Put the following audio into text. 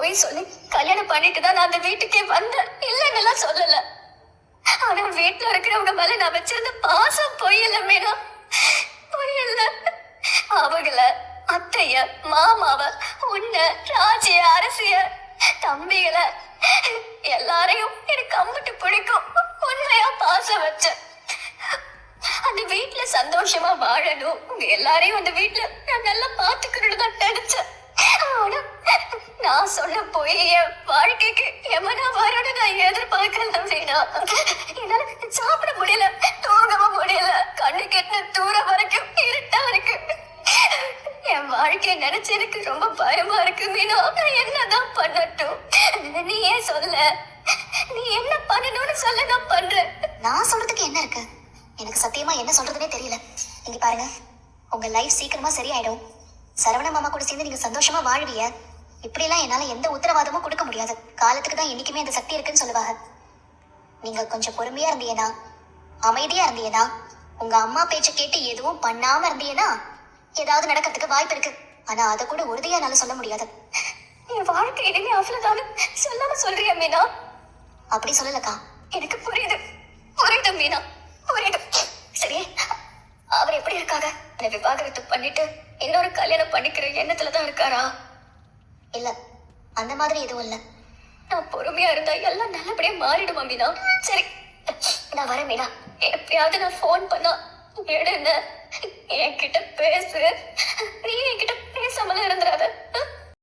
போய் சொல்லி கல்யாணம் பண்ணிட்டு தான் நான் அந்த வீட்டுக்கே வந்தேன். இல்லைன்னு சொல்லல. ஆனா வீட்டுல இருக்கிறவங்க மேல நான் வச்சிருந்த பாசம் பொய் இல்ல மீனா, பொய் இல்ல. அவங்கள, அத்தைய, மாமாவ, உன்ன, ராஜிய, அரசிய, தம்பிகளை எல்லாரையும் எனக்கு அம்பிட்டு பிடிக்கும். உண்மையா பாசம் வச்சேன். அந்த வீட்டுல சந்தோஷமா வாழணும், உங்க எல்லாரையும் அந்த வீட்டுல நான் நல்லா பாத்துக்கணும்னு தான் நினைச்சேன். ஆனா நான் சொன்ன போய் என் வாழ்க்கைக்கு எமனா வரணும்னு நான் எதிர்பார்க்கல வீணா. என்னால சாப்பிட முடியல, தூங்கவும் முடியல. கண்ணு கெட்ட தூரம் வரைக்கும் இருட்டா இருக்கு. என் வாழ்க்கைய நினைச்சு எனக்கு ரொம்ப பயமா இருக்கு மீனா. நான் என்னதான் பண்ணட்டும்? நீ ஏன் சொல்ல? நீ என்ன பண்ணணும்னு சொல்ல, நான் பண்றேன். நான் சொல்றதுக்கு என்ன இருக்கு? எனக்கு சத்தியமா என்ன சொல்றதுனே தெரியல. இங்க பாருங்க, உங்க லைஃப் சீக்கிரமா சரியாயிடும். சரவண மாமா கூட சேர்ந்து நீங்க சந்தோஷமா வாழ்விய. இப்படி எல்லாம் என்னால எந்த உத்தரவாதமும் கொடுக்க முடியாது. காலத்துக்கு தான் என்னைக்குமே அந்த சக்தி இருக்குன்னு சொல்லுவாங்க. நீங்க கொஞ்சம் பொறுமையா இருந்தீங்கன்னா, அமைதியா இருந்தீங்கன்னா, உங்க அம்மா பேச்ச கேட்டு எதுவும் பண்ணாம இருந்தீங்கன்னா ஏதாவது நடக்கிறதுக்கு வாய்ப்பு இருக்கு. ஆனா அதை கூட உறுதியா என்னால சொல்ல முடியாது. என் வாழ்க்கை இனிமே அவ்வளவுதான் சொல்லாம சொல்றியா மீனா? அப்படி சொல்லலக்கா. எனக்கு புரியுது, புரியுது மீனா, புரியுது. சரி, அவர் எப்படி இருக்காங்க? விவாகரத்து பண்ணிட்டு இன்னொரு கல்யாணம் பண்ணிக்கிற எண்ணத்துலதான் இருக்காரா? இல்ல, அந்த மாதிரி எதுவும் இல்ல. நான் பொறுமையா இருந்தா எல்லாம் நல்லபடியா மாறிடுமா மீனா? சரி, நான் வரேன் மீனா. எப்பயாவது நான் போன் பண்ணா எடுன்னு என்கிட்ட பேசு. நீ என்கிட்ட பேசாமல இருந்துடாத.